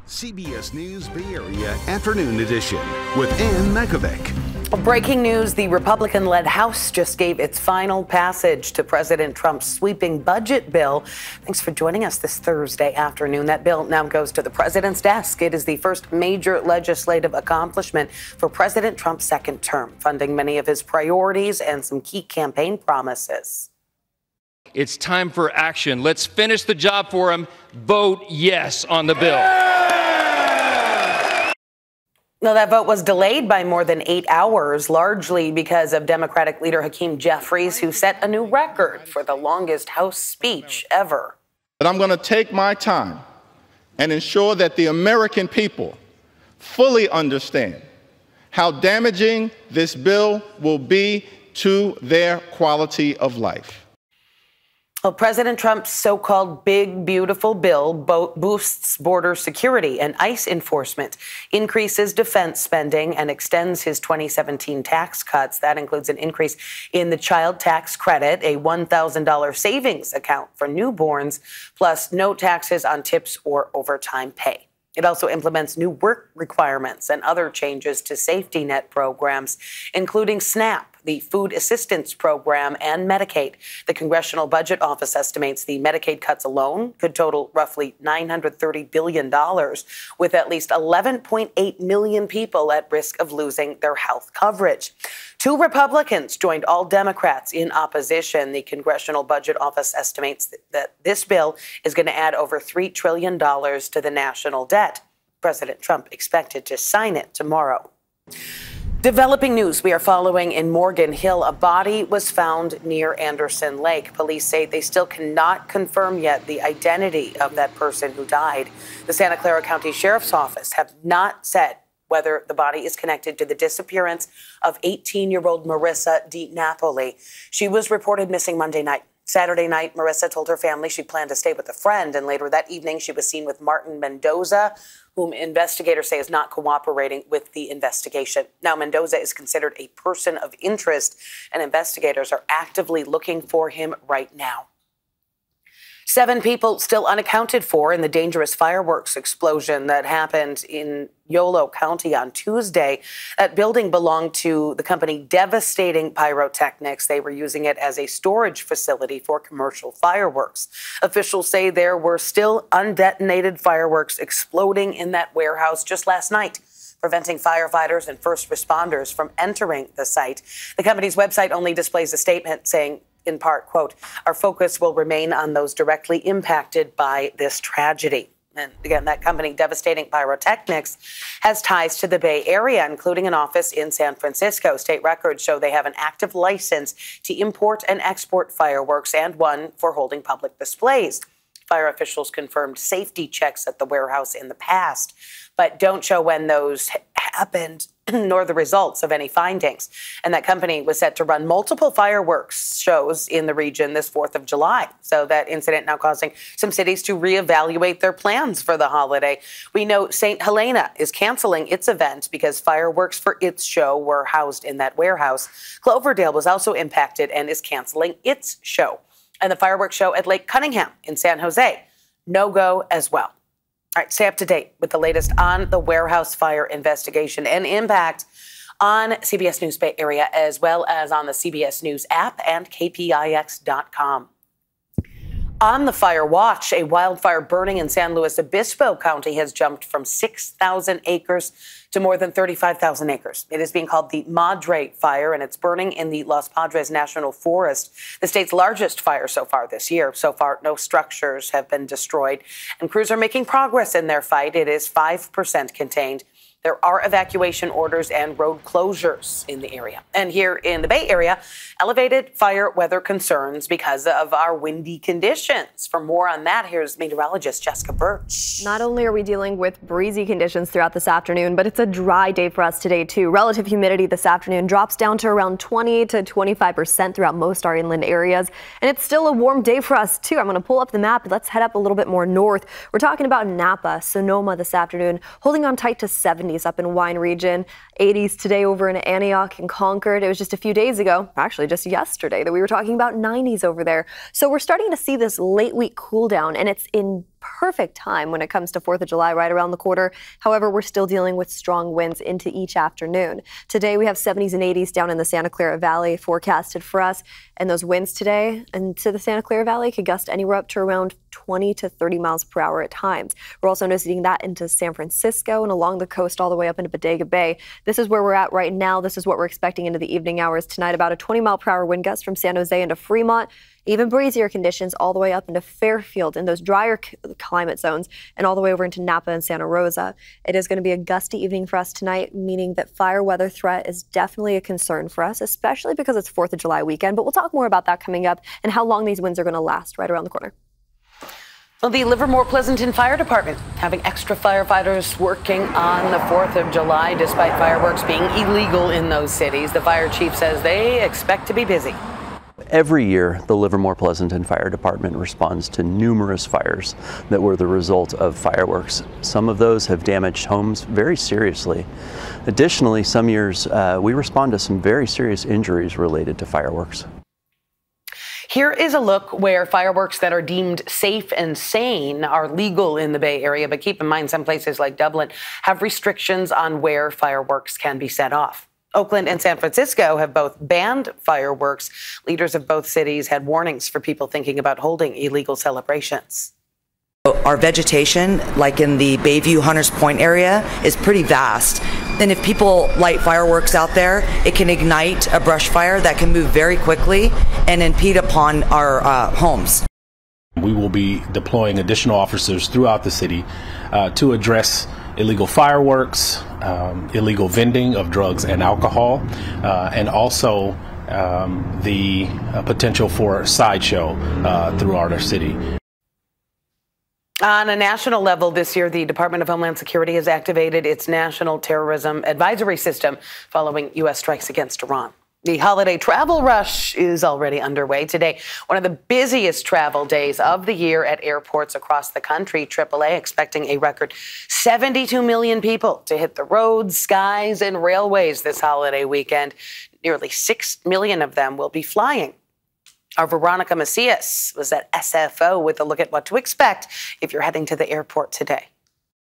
CBS News Bay Area Afternoon Edition with Ann Makovec. Breaking news, the Republican-led House just gave its final passage to President Trump's sweeping budget bill. Thanks for joining us this Thursday afternoon. That bill now goes to the president's desk. It is the first major legislative accomplishment for President Trump's second term, funding many of his priorities and some key campaign promises. It's time for action. Let's finish the job for him. Vote yes on the bill. No, that vote was delayed by more than 8 hours, largely because of Democratic leader Hakeem Jeffries, who set a new record for the longest House speech ever. But I'm going to take my time and ensure that the American people fully understand how damaging this bill will be to their quality of life. Well, President Trump's so-called big, beautiful bill boosts border security and ICE enforcement, increases defense spending, and extends his 2017 tax cuts. That includes an increase in the child tax credit, a $1,000 savings account for newborns, plus no taxes on tips or overtime pay. It also implements new work requirements and other changes to safety net programs, including SNAP, the Food Assistance Program, and Medicaid. The Congressional Budget Office estimates the Medicaid cuts alone could total roughly $930 billion, with at least 11.8 million people at risk of losing their health coverage. 2 Republicans joined all Democrats in opposition. The Congressional Budget Office estimates that this bill is going to add over $3 trillion to the national debt. President Trump expected to sign it tomorrow. Developing news we are following in Morgan Hill. A body was found near Anderson Lake. Police say they still cannot confirm yet the identity of that person who died. The Santa Clara County Sheriff's Office have not said whether the body is connected to the disappearance of 18-year-old Marissa DiNapoli. She was reported missing Monday night. Saturday night, Marissa told her family she planned to stay with a friend, and later that evening she was seen with Martin Mendoza, whom investigators say is not cooperating with the investigation. Now, Mendoza is considered a person of interest, and investigators are actively looking for him right now. 7 people still unaccounted for in the dangerous fireworks explosion that happened in Yolo County on Tuesday. That building belonged to the company Devastating Pyrotechnics. They were using it as a storage facility for commercial fireworks. Officials say there were still undetonated fireworks exploding in that warehouse just last night, preventing firefighters and first responders from entering the site. The company's website only displays a statement saying, in part, quote, "Our focus will remain on those directly impacted by this tragedy." And again, that company, Devastating Pyrotechnics, has ties to the Bay Area, including an office in San Francisco. State records show they have an active license to import and export fireworks and one for holding public displays. Fire officials confirmed safety checks at the warehouse in the past, but don't show when those happened nor the results of any findings. And that company was set to run multiple fireworks shows in the region this 4th of July. So that incident now causing some cities to reevaluate their plans for the holiday. We know St. Helena is canceling its event because fireworks for its show were housed in that warehouse. Cloverdale was also impacted and is canceling its show. And the fireworks show at Lake Cunningham in San Jose, no-go as well. All right, stay up to date with the latest on the warehouse fire investigation and impact on CBS News Bay Area, as well as on the CBS News app and KPIX.com. On the fire watch, a wildfire burning in San Luis Obispo County has jumped from 6,000 acres to more than 35,000 acres. It is being called the Madre Fire, and it's burning in the Los Padres National Forest, the state's largest fire so far this year. So far, no structures have been destroyed, and crews are making progress in their fight. It is 5% contained. There are evacuation orders and road closures in the area. And here in the Bay Area, elevated fire weather concerns because of our windy conditions. For more on that, here's meteorologist Jessica Birch. Not only are we dealing with breezy conditions throughout this afternoon, but it's a dry day for us today, too. Relative humidity this afternoon drops down to around 20 to 25% throughout most our inland areas. And it's still a warm day for us, too. I'm going to pull up the map. Let's head up a little bit more north. We're talking about Napa, Sonoma this afternoon, holding on tight to 70 up in Wine region, 80s today over in Antioch and Concord. It was just a few days ago, actually just yesterday, that we were talking about 90s over there. So we're starting to see this late week cool down, and it's in perfect time when it comes to 4th of July, right around the corner. However, we're still dealing with strong winds into each afternoon. Today, we have 70s and 80s down in the Santa Clara Valley forecasted for us. And those winds today into the Santa Clara Valley could gust anywhere up to around 20 to 30 miles per hour at times. We're also noticing that into San Francisco and along the coast all the way up into Bodega Bay. This is where we're at right now. This is what we're expecting into the evening hours tonight. About a 20-mile-per-hour wind gust from San Jose into Fremont. Even breezier conditions all the way up into Fairfield in those drier climate zones and all the way over into Napa and Santa Rosa. It is going to be a gusty evening for us tonight, meaning that fire weather threat is definitely a concern for us, especially because it's 4th of July weekend. But we'll talk more about that coming up and how long these winds are going to last right around the corner. Well, the Livermore Pleasanton Fire Department having extra firefighters working on the 4th of July despite fireworks being illegal in those cities. The fire chief says they expect to be busy. Every year, the Livermore Pleasanton Fire Department responds to numerous fires that were the result of fireworks. Some of those have damaged homes very seriously. Additionally, some years we respond to some very serious injuries related to fireworks. Here is a look where fireworks that are deemed safe and sane are legal in the Bay Area. But keep in mind, some places like Dublin have restrictions on where fireworks can be set off. Oakland and San Francisco have both banned fireworks. Leaders of both cities had warnings for people thinking about holding illegal celebrations. Our vegetation, like in the Bayview Hunters Point area, is pretty vast. And if people light fireworks out there, it can ignite a brush fire that can move very quickly and impede upon our homes. We will be deploying additional officers throughout the city to address illegal fireworks, illegal vending of drugs and alcohol, and also the potential for sideshow throughout our city. On a national level this year, the Department of Homeland Security has activated its National Terrorism Advisory System following U.S. strikes against Iran. The holiday travel rush is already underway today. One of the busiest travel days of the year at airports across the country. AAA expecting a record 72 million people to hit the roads, skies, and railways this holiday weekend. Nearly 6 million of them will be flying. Our Veronica Macias was at SFO with a look at what to expect if you're heading to the airport today.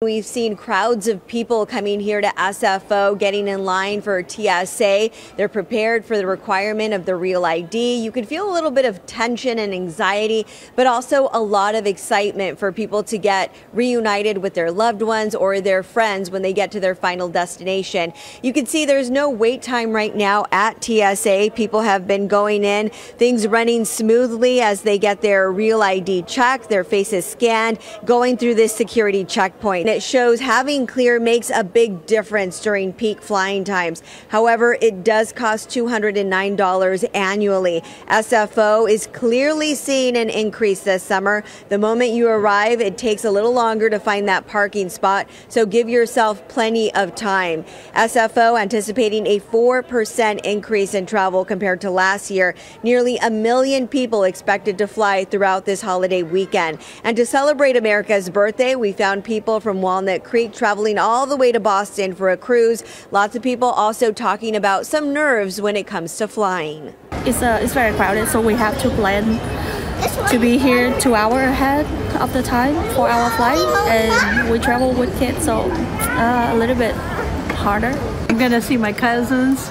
We've seen crowds of people coming here to SFO, getting in line for TSA. They're prepared for the requirement of the Real ID. You can feel a little bit of tension and anxiety, but also a lot of excitement for people to get reunited with their loved ones or their friends when they get to their final destination. You can see there's no wait time right now at TSA. People have been going in, things running smoothly as they get their Real ID check, their faces scanned, going through this security checkpoint. It shows having clear makes a big difference during peak flying times. However, it does cost $209 annually. SFO is clearly seeing an increase this summer. The moment you arrive, it takes a little longer to find that parking spot, so give yourself plenty of time. SFO anticipating a 4% increase in travel compared to last year. Nearly 1 million people expected to fly throughout this holiday weekend. And to celebrate America's birthday, we found people from Walnut Creek traveling all the way to Boston for a cruise. Lots of people also talking about some nerves when it comes to flying. It's very crowded, so we have to plan to be here 2 hours ahead of the time for our flight, and we travel with kids, so a little bit harder. I'm going to see my cousins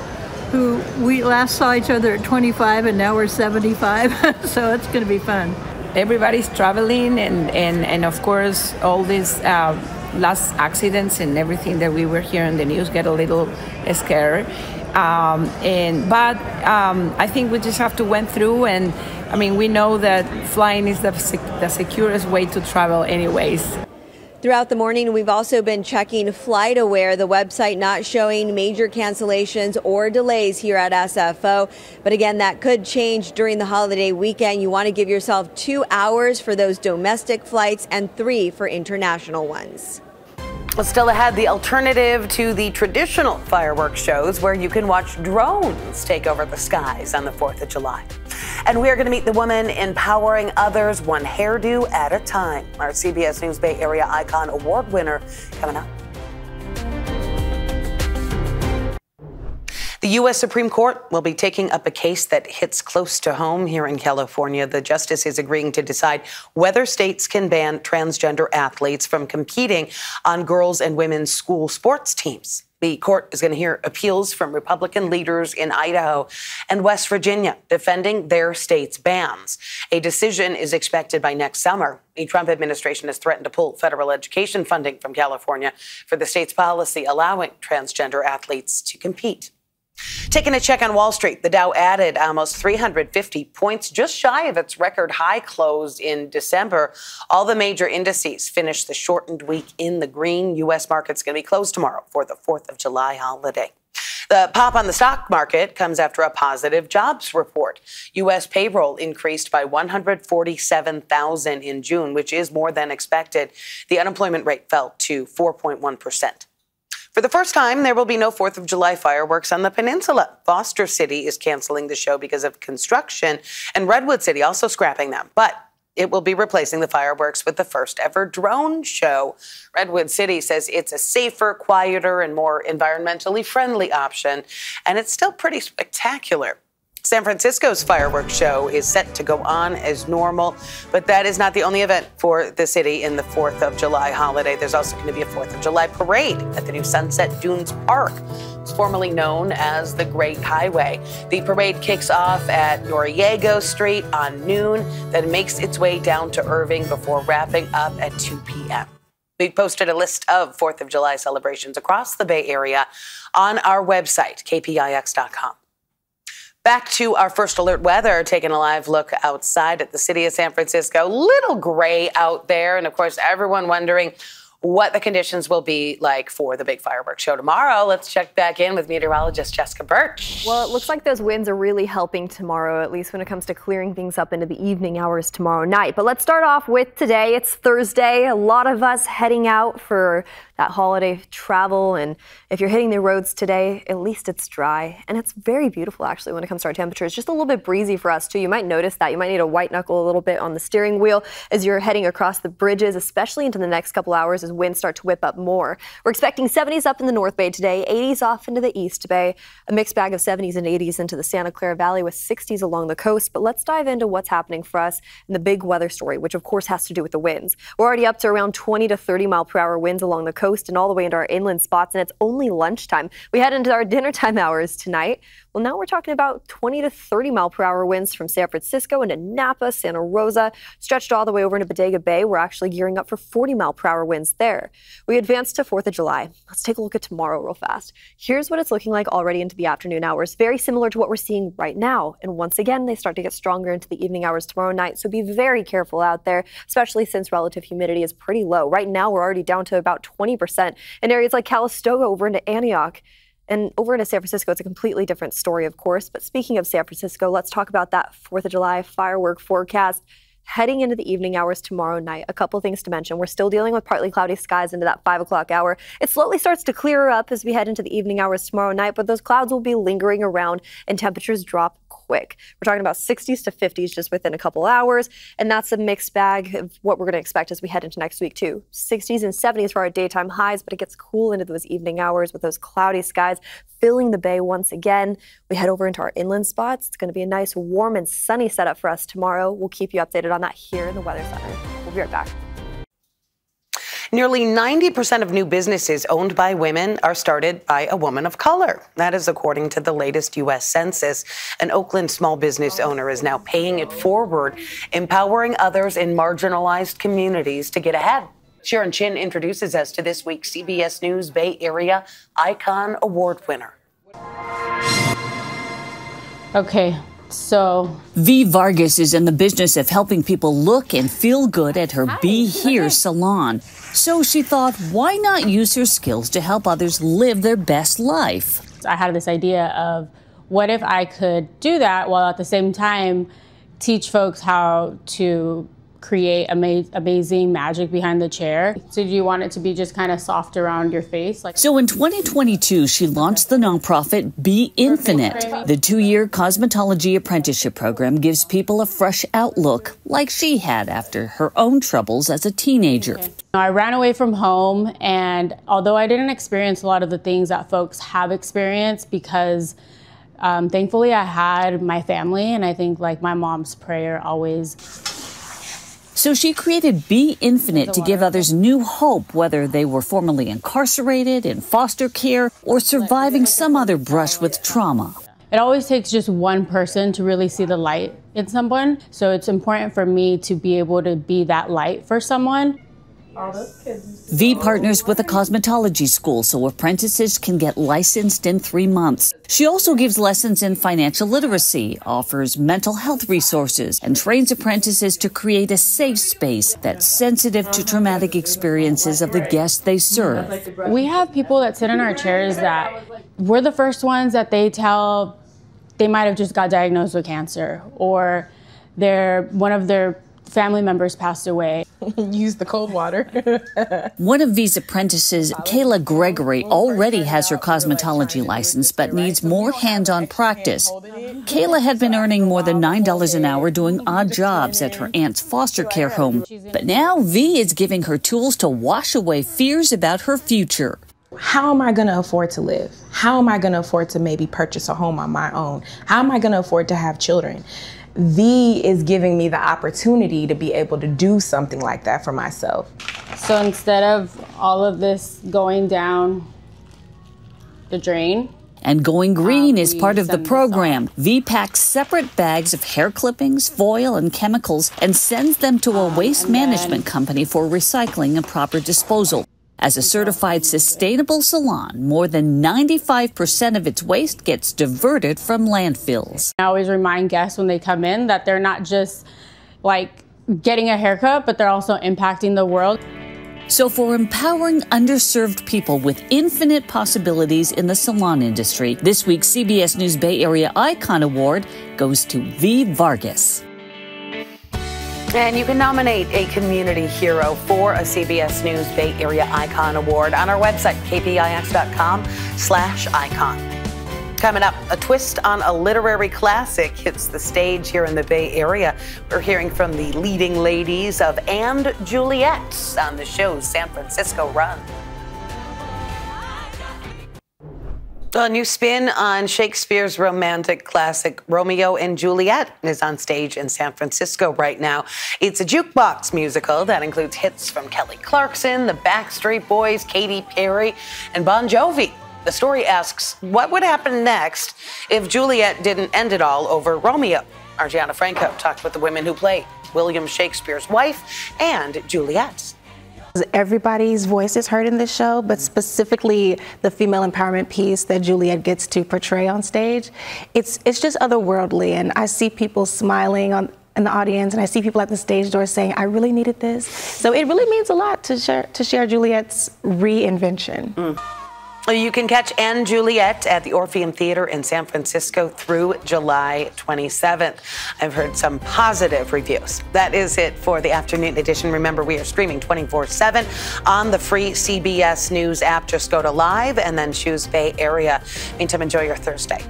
who we last saw each other at 25 and now we're 75, so it's going to be fun. Everybody's traveling, and of course all these last accidents and everything that we were hearing in the news get a little scared. But I think we just have to went through, and I mean, we know that flying is the securest way to travel anyways. Throughout the morning, we've also been checking FlightAware, the website not showing major cancellations or delays here at SFO. But again, that could change during the holiday weekend. You want to give yourself 2 hours for those domestic flights and 3 for international ones. Well, still ahead, the alternative to the traditional fireworks shows where you can watch drones take over the skies on the 4th of July. And we are going to meet the woman empowering others one hairdo at a time. Our CBS News Bay Area Icon Award winner coming up. The U.S. Supreme Court will be taking up a case that hits close to home here in California. The justice is agreeing to decide whether states can ban transgender athletes from competing on girls' and women's school sports teams. The court is going to hear appeals from Republican leaders in Idaho and West Virginia defending their state's bans. A decision is expected by next summer. The Trump administration has threatened to pull federal education funding from California for the state's policy allowing transgender athletes to compete. Taking a check on Wall Street, the Dow added almost 350 points, just shy of its record high close in December. All the major indices finished the shortened week in the green. U.S. markets going to be closed tomorrow for the 4th of July holiday. The pop on the stock market comes after a positive jobs report. U.S. payroll increased by 147,000 in June, which is more than expected. The unemployment rate fell to 4.1%. For the first time, there will be no 4th of July fireworks on the peninsula. Foster City is canceling the show because of construction, and Redwood City also scrapping them. But it will be replacing the fireworks with the first ever drone show. Redwood City says it's a safer, quieter, and more environmentally friendly option, and it's still pretty spectacular. San Francisco's fireworks show is set to go on as normal, but that is not the only event for the city in the 4th of July holiday. There's also going to be a 4th of July parade at the new Sunset Dunes Park. It's formerly known as the Great Highway. The parade kicks off at Noriego Street on noon, then makes its way down to Irving before wrapping up at 2 p.m. We posted a list of 4th of July celebrations across the Bay Area on our website, kpix.com. Back to our first alert weather, taking a live look outside at the city of San Francisco. Little gray out there. And of course, everyone wondering what the conditions will be like for the big fireworks show tomorrow. Let's check back in with meteorologist Jessica Birch. Well, it looks like those winds are really helping tomorrow, at least when it comes to clearing things up into the evening hours tomorrow night. But let's start off with today. It's Thursday. A lot of us heading out for that holiday travel. And if you're hitting the roads today, at least it's dry. And it's very beautiful, actually, when it comes to our temperatures. Just a little bit breezy for us, too. You might notice that. You might need a white knuckle a little bit on the steering wheel as you're heading across the bridges, especially into the next couple hours as winds start to whip up more. We're expecting 70s up in the North Bay today, 80s off into the East Bay, a mixed bag of 70s and 80s into the Santa Clara Valley with 60s along the coast. But let's dive into what's happening for us in the big weather story, which of course has to do with the winds. We're already up to around 20 to 30 mile per hour winds along the coast and all the way into our inland spots, and it's only lunchtime. We head into our dinner time hours tonight. Well, now we're talking about 20 to 30 mile per hour winds from San Francisco into Napa, Santa Rosa, stretched all the way over into Bodega Bay. We're actually gearing up for 40 mile per hour winds there. We advance to 4th of July. Let's take a look at tomorrow real fast. Here's what it's looking like already into the afternoon hours. Very similar to what we're seeing right now. And once again, they start to get stronger into the evening hours tomorrow night. So be very careful out there, especially since relative humidity is pretty low. Right now, we're already down to about 20% in areas like Calistoga over into Antioch. And over into San Francisco, it's a completely different story, of course. But speaking of San Francisco, let's talk about that 4th of July firework forecast. Heading into the evening hours tomorrow night, a couple things to mention. We're still dealing with partly cloudy skies into that 5 o'clock hour. It slowly starts to clear up as we head into the evening hours tomorrow night, but those clouds will be lingering around and temperatures drop quick. We're talking about 60s to 50s just within a couple hours, and that's a mixed bag of what we're going to expect as we head into next week too. 60s and 70s for our daytime highs, but it gets cool into those evening hours with those cloudy skies filling the bay once again. We head over into our inland spots. It's going to be a nice, warm and sunny setup for us tomorrow. We'll keep you updated on that here in the Weather Center. We'll be right back. Nearly 90% of new businesses owned by women are started by a woman of color. That is according to the latest U.S. Census. An Oakland small business owner is now paying it forward, empowering others in marginalized communities to get ahead. Sharon Chin introduces us to this week's CBS News Bay Area Icon Award winner. Okay. So, V. Vargas is in the business of helping people look and feel good at her Be Here salon. So she thought, why not use her skills to help others live their best life? I had this idea of what if I could do that while at the same time teach folks how to create amazing magic behind the chair. So do you want it to be just kind of soft around your face? So in 2022, she launched the nonprofit Be Infinite. The 2-year cosmetology apprenticeship program gives people a fresh outlook, like she had after her own troubles as a teenager. I ran away from home, and although I didn't experience a lot of the things that folks have experienced, because thankfully I had my family, and I think like my mom's prayer always. So she created Be Infinite to give others new hope, whether they were formerly incarcerated, in foster care, or surviving some other brush with trauma. It always takes just one person to really see the light in someone. So it's important for me to be able to be that light for someone. V partners with a cosmetology school so apprentices can get licensed in 3 months. She also gives lessons in financial literacy, offers mental health resources, and trains apprentices to create a safe space that's sensitive to traumatic experiences of the guests they serve. We have people that sit in our chairs that we're the first ones that they tell they might have just got diagnosed with cancer, or one of their family members passed away. Use the cold water. One of V's apprentices, Kayla Gregory, already has her cosmetology license but needs more hands-on practice. Kayla had been earning more than $9 an hour doing odd jobs at her aunt's foster care home. But now V is giving her tools to wash away fears about her future. How am I going to afford to live? How am I going to afford to maybe purchase a home on my own? How am I going to afford to have children? V is giving me the opportunity to be able to do something like that for myself. So instead of all of this going down the drain, and going green is part of the program. V packs separate bags of hair clippings, foil, and chemicals and sends them to a waste management company for recycling and proper disposal. As a certified sustainable salon, more than 95% of its waste gets diverted from landfills. I always remind guests when they come in that they're not just like getting a haircut, but they're also impacting the world. So for empowering underserved people with infinite possibilities in the salon industry, this week's CBS News Bay Area Icon Award goes to V. Vargas. And you can nominate a community hero for a CBS News Bay Area Icon Award on our website, kpix.com/icon. Coming up, a twist on a literary classic hits the stage here in the Bay Area. We're hearing from the leading ladies of And Juliet on the show's San Francisco run. A new spin on Shakespeare's romantic classic Romeo and Juliet is on stage in San Francisco right now. It's a jukebox musical that includes hits from Kelly Clarkson, the Backstreet Boys, Katy Perry, and Bon Jovi. The story asks, what would happen next if Juliet didn't end it all over Romeo? Our Gianna Franco talked with the women who played William Shakespeare's wife and Juliet. Everybody's voice is heard in this show, but specifically the female empowerment piece that Juliet gets to portray on stage, it's just otherworldly, and I see people smiling in the audience, and I see people at the stage door saying, I really needed this. So it really means a lot to share Juliet's reinvention. You can catch And Juliet at the Orpheum Theater in San Francisco through July 27th. I've heard some positive reviews. That is it for the afternoon edition. Remember, we are streaming 24/7 on the free CBS News app. Just go to Live and then choose Bay Area. Meantime, enjoy your Thursday.